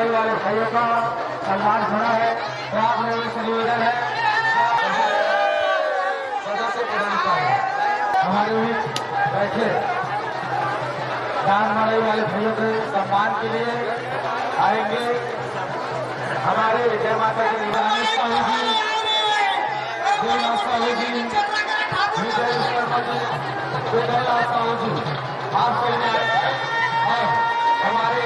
वाले भाइयों का सम्मान होना है, तो आप लोगों से निवेदन है सदस्य प्रदान करें। हमारे बीच बैठे दान मारे वाले भाइयों के सम्मान के लिए आएंगे हमारे जय माता की नाश्ता होगी, जय नाश्ता होगी, जय नाश्ता होगी। आप और हमारे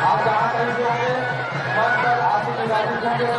आप जहाँ कहीं भी होंगे मन पर आशीष निवाजित होंगे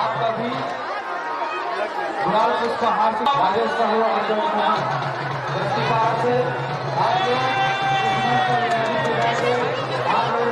आपको भी हमारे उसका हाथ से राजेश का हो से आप लोग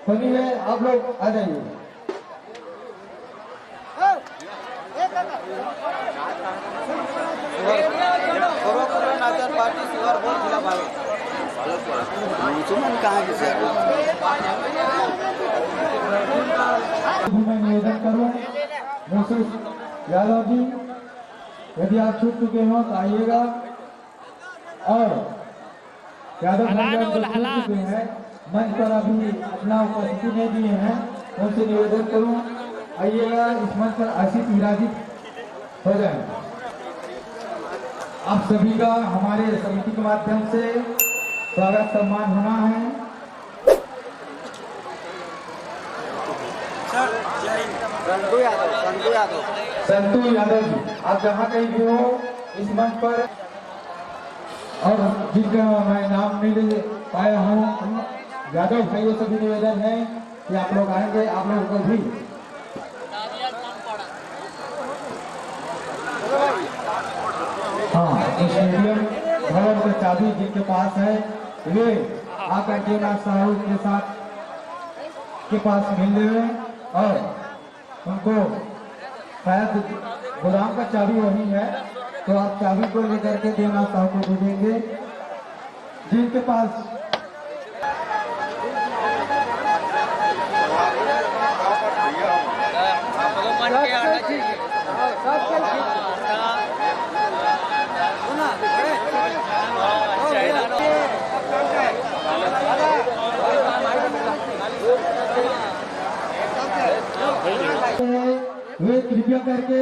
सभी में आप लोग आ जाइए। मैं निवेदन करूं महसूस यादव जी, यदि आप छूट चुके हो तो आइएगा, और यादव जो छूट चुके हैं मंच पर अभी अपना उपस्थिति नहीं दिए हैं, उनसे निवेदन करूं आइएगा, इस मंच पर आशीष विराजित हो जाए। आप सभी का हमारे समिति के माध्यम से स्वागत सम्मान होना है। संतू यादव जी, आप जहाँ कहीं भी हो इस मंच पर, और जिनका मैं नाम नहीं ले पाया हूँ यादव भाइयों से भी निवेदन है कि आप लोग आएंगे, आप लोगों को भी हाँ स्टेडियम भवन की चाबी जिनके पास है वे आकर के नाश्ता के साथ के पास मिल रहे और उनको शायद गोदाम का चाबी वही है, तो आप चाबी को लेकर के देवनाथ साहब को दे देंगे जिनके पास वे कृपया करके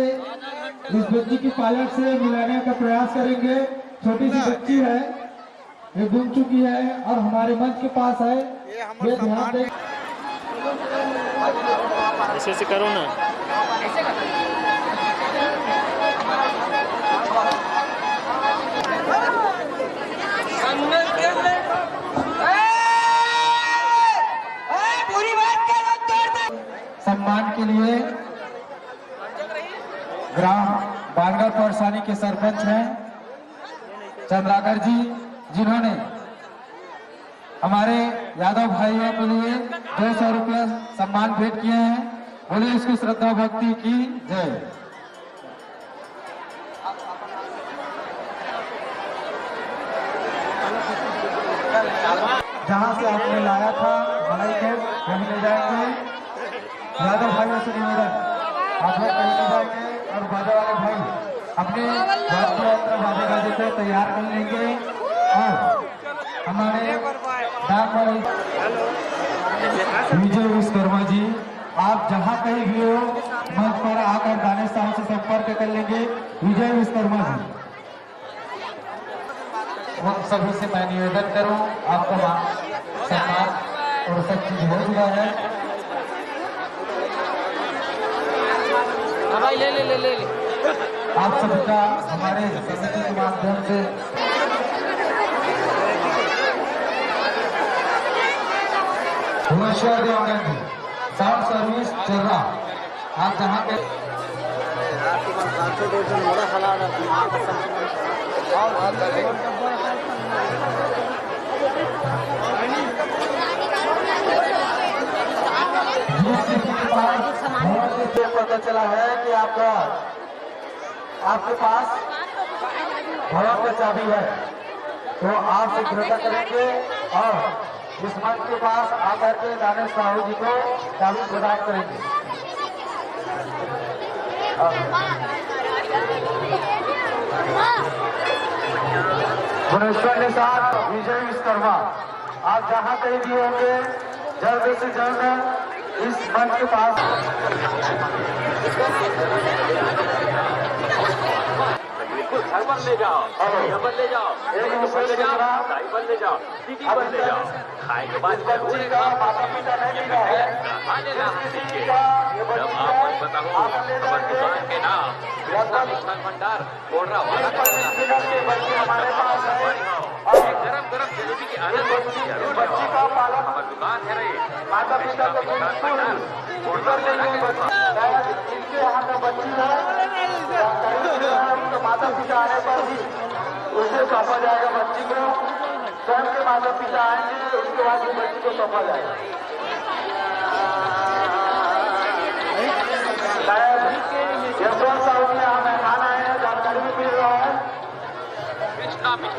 इस बच्ची की पायलट से मिलाने का प्रयास करेंगे। छोटी सी बच्ची है, ये गुम चुकी है और हमारे मंच के पास है, ये ध्यान दें। ऐसे करो ना। सम्मान के लिए ग्राम बानगर परसानी के सरपंच हैं चंद्राकर जी, जिन्होंने हमारे यादव भाइयों के लिए 200 रुपया सम्मान भेंट किए हैं। बोलिए इसकी श्रद्धा भक्ति की जय। जहां से आपने लाया था मलाई को वहीं ले जाएंगे। यादव भाइयों से निवेदन, आप लोग कहीं ले जाएंगे और बाजा वाले भाई अपने बाजे गाजे को तैयार कर लेंगे और हमारे डाक वाले विजय विश्वकर्मा जी, आप जहां कहीं भी हो मंच पर आकर दानिश साहब से संपर्क कर लेंगे। विजय विश्वकर्मा जी, हम सभी से मैं निवेदन करूं, आपको सम्मान और सब चीज हो चुका है। ले ले ले ले आप सभी का हमारे समिति के माध्यम से भुवनेश्वर देवानंद जी साउंड सर्विस चल रहा, आप जहाँ पे पता चला है कि आपके पास भवन का चाबी है, तो आप शीघ्रता करेंगे और इस मंच के पास आकर के दानिश साहू जी को चाबी प्रदान करेंगे। भुवनेश्वर ने साथ विजय विश्वकर्मा, आप जहां कहीं भी होंगे जल्द से जल्द इस मंच के पास बिल्कुल घर पर ले जाओ, घर ले जाओ, ले जाओ, पर ले जाओ, दीदी पर ले जाओ। खाए के बाद बच्ची का माता पिता नहीं मिला है, जब आप बताओ दुकान के नाम भंडार बोल रहा हमारे पास है और गरम गरम जलेबी की आनंद बच्ची का पालन दुकान है रही माता पिता को बिल्कुल इनके यहाँ का बच्ची है तो माता पिता आने पर ही उसे सौंपा जाएगा। बच्ची को स्वयं के माता पिता आएंगे, उसके बाद ही बच्ची को सौंपा जाएगा। यशवंत साहब के यहाँ मेहमान आए हैं, जानकारी भी मिल रहा है।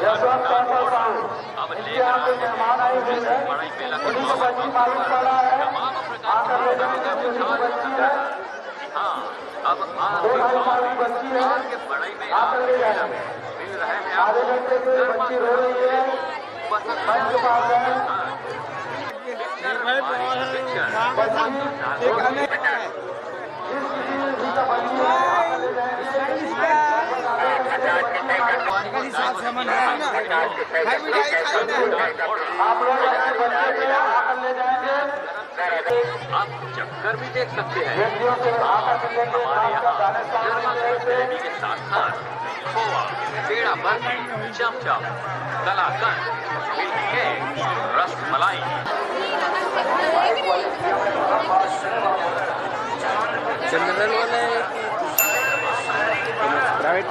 यशवंत साहब इनके यहाँ कोई मेहमान आए हुए हैं, उन्हीं को बच्ची मालूम पड़ा है, आकर ले जाएंगे। बच्ची है, अब 2 ढाई साल की बच्ची है, आकर ले जाएंगे। आधे घंटे से बच्ची रो रही है, मंच के पास है आप लोग आकर ले जाएंगे। आप चक्कर भी देख सकते हैं व्यक्तियों से आकर लेंगे। जलेबी के साथ साथ खोआ, पेड़ा, बर्फी, चमचम, कलाकंद, केक, रसमलाई। जनरल वाले प्राइवेट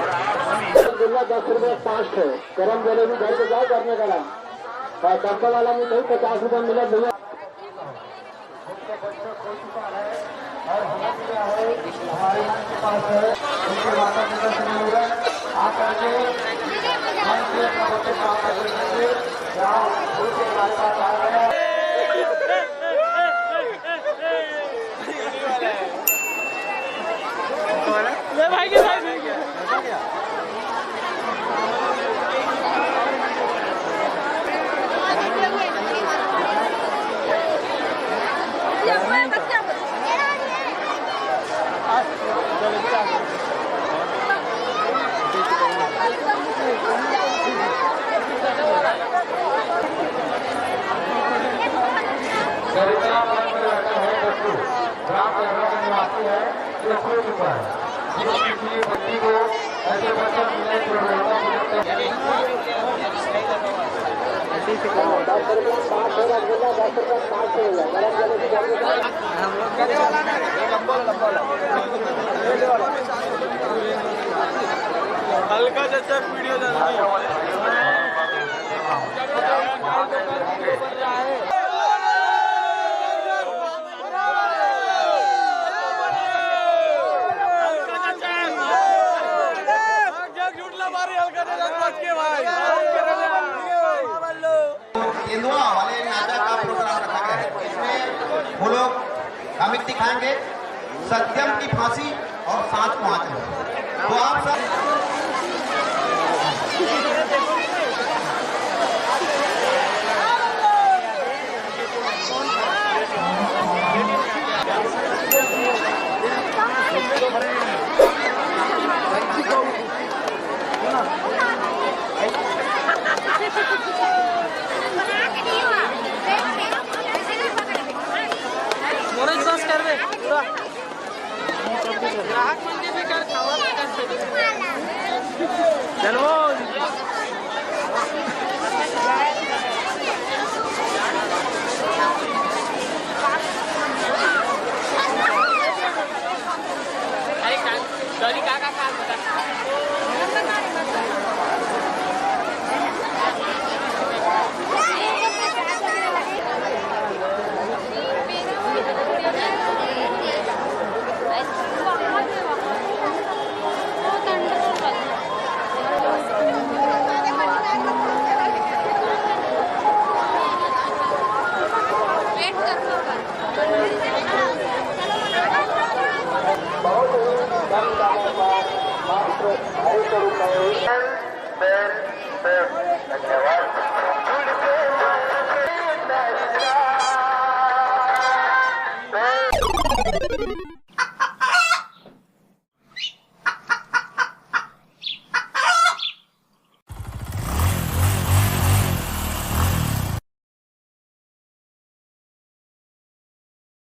10 रुपये 5 है। गरम जलेबी घर के जाओ करने का नाम, और डब्बा वाला में नहीं 50 रुपये मिला भैया। हमारे मंच के पास है, उनके माता पिता से निवेदन आकर के मंच से अपना बच्चे प्राप्त कर सकेंगे। यहाँ उनके साथ साथ आ रहे हैं। ले भाई के साथ निवासी है किसी बच्ची को ऐसे बच्चा मिलने की हल्का जैसा वीडियो तेंदुआ वाले नाटक का प्रोग्राम रखा गया है। इसमें वो लोग कॉमिक दिखाएंगे, सत्यम की फांसी और सांच को आंच में। तो आप सब कर दे पूरा ग्राहक मंडी में कर खावा चलो अरे का काम धन्यवाद।